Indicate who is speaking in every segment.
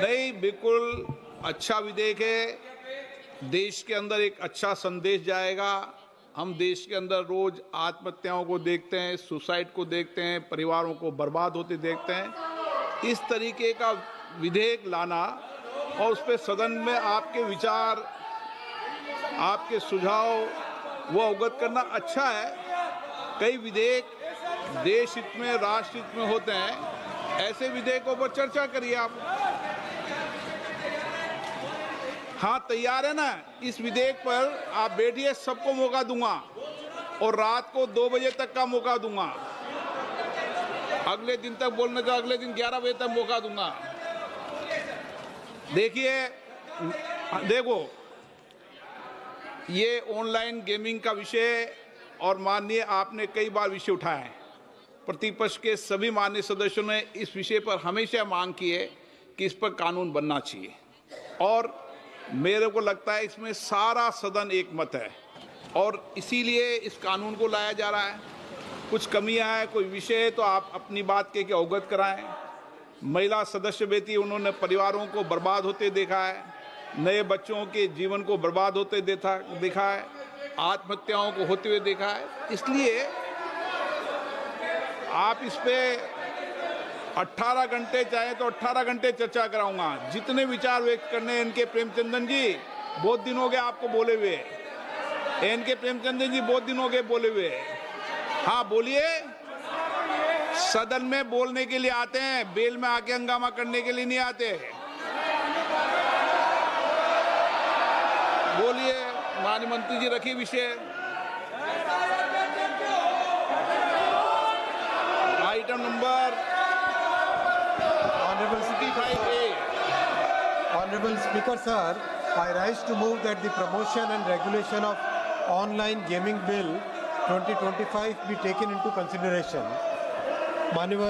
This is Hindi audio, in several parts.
Speaker 1: नहीं, बिल्कुल अच्छा विधेयक है। देश के अंदर एक अच्छा संदेश जाएगा। हम देश के अंदर रोज आत्महत्याओं को देखते हैं, सुसाइड को देखते हैं, परिवारों को बर्बाद होते देखते हैं। इस तरीके का विधेयक लाना और उस पर सदन में आपके विचार, आपके सुझाव वो अवगत करना अच्छा है। कई विधेयक देश हित में, राष्ट्र हित में होते हैं, ऐसे विधेयकों पर चर्चा करिए आप। हाँ, तैयार है ना? इस विधेयक पर आप बैठिए, सबको मौका दूंगा और रात को 2 बजे तक का मौका दूंगा। अगले दिन तक बोलने का, अगले दिन 11 बजे तक मौका दूंगा। देखो, ये ऑनलाइन गेमिंग का विषय और माननीय आपने कई बार विषय उठाया है। प्रतिपक्ष के सभी माननीय सदस्यों ने इस विषय पर हमेशा मांग की है कि इस पर कानून बनना चाहिए और मेरे को लगता है इसमें सारा सदन एक मत है और इसीलिए इस कानून को लाया जा रहा है। कुछ कमियां हैं, कोई विषय है तो आप अपनी बात के अवगत कराएं। महिला सदस्य बेटी, उन्होंने परिवारों को बर्बाद होते देखा है, नए बच्चों के जीवन को बर्बाद होते देखा है, आत्महत्याओं को होते हुए देखा है। इसलिए आप इस पे 18 घंटे चाहे तो 18 घंटे चर्चा कराऊंगा। जितने विचार व्यक्त करने इनके प्रेमचंदन जी बहुत दिन हो गए आपको बोले हुए, इनके प्रेमचंदन जी बहुत दिन हो गए बोले हुए। हाँ बोलिए, सदन में बोलने के लिए आते हैं, बेल में आके हंगामा करने के लिए नहीं आते। बोलिए माननीय मंत्री जी, रखिए विषय। Item number
Speaker 2: Honorable Speaker sir, I rise to move that the promotion and regulation of online gaming bill 2025 be taken into consideration. माननीय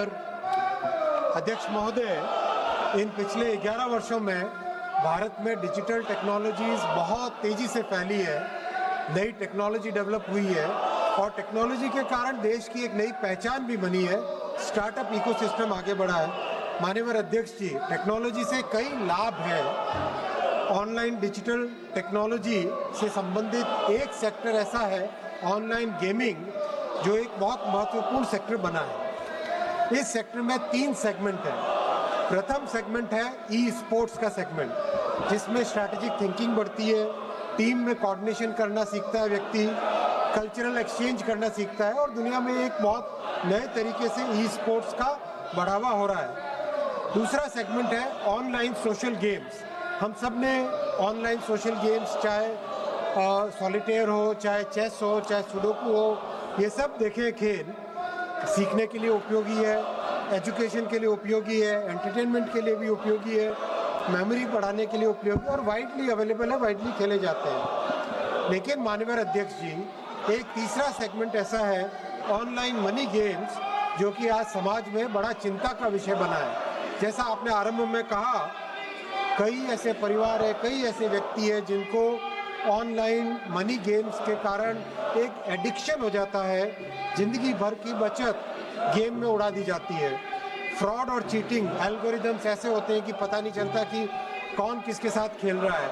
Speaker 2: अध्यक्ष महोदय, इन पिछले 11 वर्षों में भारत में डिजिटल टेक्नोलॉजीज बहुत तेजी से फैली है, नई टेक्नोलॉजी डेवलप हुई है और टेक्नोलॉजी के कारण देश की एक नई पहचान भी बनी है, स्टार्टअप इकोसिस्टम आगे बढ़ा है। माननीय अध्यक्ष जी, टेक्नोलॉजी से कई लाभ हैं। ऑनलाइन डिजिटल टेक्नोलॉजी से संबंधित एक सेक्टर ऐसा है, ऑनलाइन गेमिंग, जो एक बहुत महत्वपूर्ण सेक्टर बना है। इस सेक्टर में 3 सेगमेंट हैं। प्रथम सेगमेंट है ई स्पोर्ट्स का सेगमेंट, जिसमें स्ट्रैटेजिक थिंकिंग बढ़ती है, टीम में कोऑर्डिनेशन करना सीखता है व्यक्ति, कल्चरल एक्सचेंज करना सीखता है और दुनिया में एक बहुत नए तरीके से ई स्पोर्ट्स का बढ़ावा हो रहा है। दूसरा सेगमेंट है ऑनलाइन सोशल गेम्स। हम सब ने ऑनलाइन सोशल गेम्स, चाहे सॉलिटेयर हो, चाहे चेस हो, चाहे सुडोकू हो, ये सब देखे खेल। सीखने के लिए उपयोगी है, एजुकेशन के लिए उपयोगी है, एंटरटेनमेंट के लिए भी उपयोगी है, मेमोरी बढ़ाने के लिए उपयोगी और वाइडली अवेलेबल है, वाइडली खेले जाते हैं। लेकिन माननीय अध्यक्ष जी, एक तीसरा सेगमेंट ऐसा है ऑनलाइन मनी गेम्स, जो कि आज समाज में बड़ा चिंता का विषय बना है। जैसा आपने आरंभ में कहा, कई ऐसे परिवार है, कई ऐसे व्यक्ति है जिनको ऑनलाइन मनी गेम्स के कारण एक एडिक्शन हो जाता है, जिंदगी भर की बचत गेम में उड़ा दी जाती है। फ्रॉड और चीटिंग, एल्गोरिदम्स ऐसे होते हैं कि पता नहीं चलता कि कौन किसके साथ खेल रहा है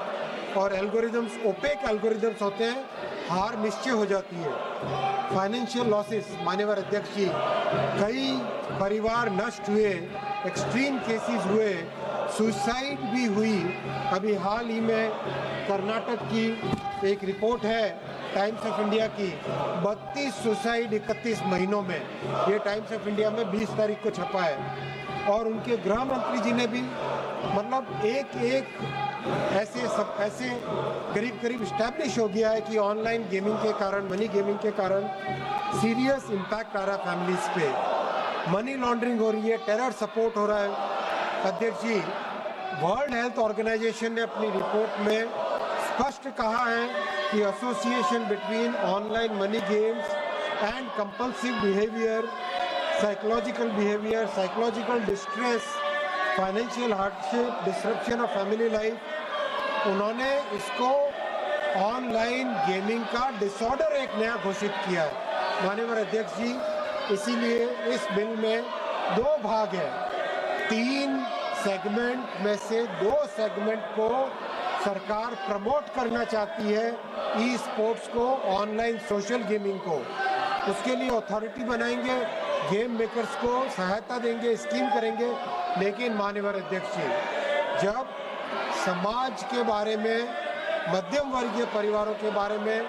Speaker 2: और एल्गोरिदम्स ओपेक एल्गोरिदम्स होते हैं, हार निश्चय हो जाती है। फाइनेंशियल लॉसेस, माननीय अध्यक्ष जी, कई परिवार नष्ट हुए, एक्सट्रीम केसेस हुए, सुसाइड भी हुई। अभी हाल ही में कर्नाटक की एक रिपोर्ट है टाइम्स ऑफ इंडिया की, 32 सुसाइड 31 महीनों में, ये टाइम्स ऑफ इंडिया में 20 तारीख को छपा है। और उनके गृह मंत्री जी ने भी मतलब एक ऐसे करीब इस्टेब्लिश हो गया है कि ऑनलाइन गेमिंग के कारण, मनी गेमिंग के कारण सीरियस इम्पैक्ट आ रहा है फैमिलीज पे, मनी लॉन्ड्रिंग हो रही है, टेरर सपोर्ट हो रहा है। अध्यक्ष जी, वर्ल्ड हेल्थ ऑर्गेनाइजेशन ने अपनी रिपोर्ट में स्पष्ट कहा है कि association between online money games and compulsive behaviour, psychological distress, financial hardship, disruption of family life, उन्होंने इसको ऑनलाइन गेमिंग का डिसऑर्डर एक नया घोषित किया है। माननीय अध्यक्ष जी, इसीलिए इस बिल में 2 भाग हैं। 3 सेगमेंट में से 2 सेगमेंट को सरकार प्रमोट करना चाहती है, ई स्पोर्ट्स को, ऑनलाइन सोशल गेमिंग को। उसके लिए अथॉरिटी बनाएंगे, गेम मेकर्स को सहायता देंगे, स्कीम करेंगे। लेकिन माननीय अध्यक्ष जी, जब समाज के बारे में, मध्यम वर्गीय परिवारों के बारे में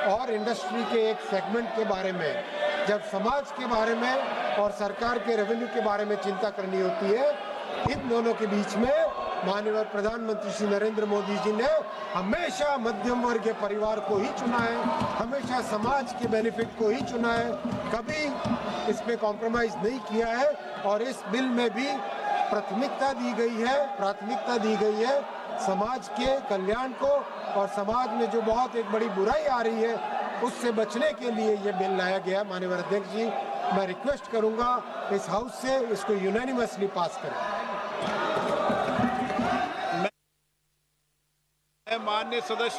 Speaker 2: और इंडस्ट्री के एक सेगमेंट के बारे में, जब समाज के बारे में और सरकार के रेवेन्यू के बारे में चिंता करनी होती है, इन दोनों के बीच में माननीय प्रधानमंत्री श्री नरेंद्र मोदी जी ने हमेशा मध्यम वर्ग के परिवार को ही चुना है, हमेशा समाज के बेनिफिट को ही चुना है, कभी इस पे कॉम्प्रोमाइज नहीं किया है। और इस बिल में भी प्राथमिकता दी गई है समाज के कल्याण को, और समाज में जो बहुत एक बड़ी बुराई आ रही है उससे बचने के लिए ये बिल लाया गया। माननीय अध्यक्ष जी, मैं रिक्वेस्ट करूंगा इस हाउस से इसको यूनानिमसली पास करें।
Speaker 1: माननीय सदस्य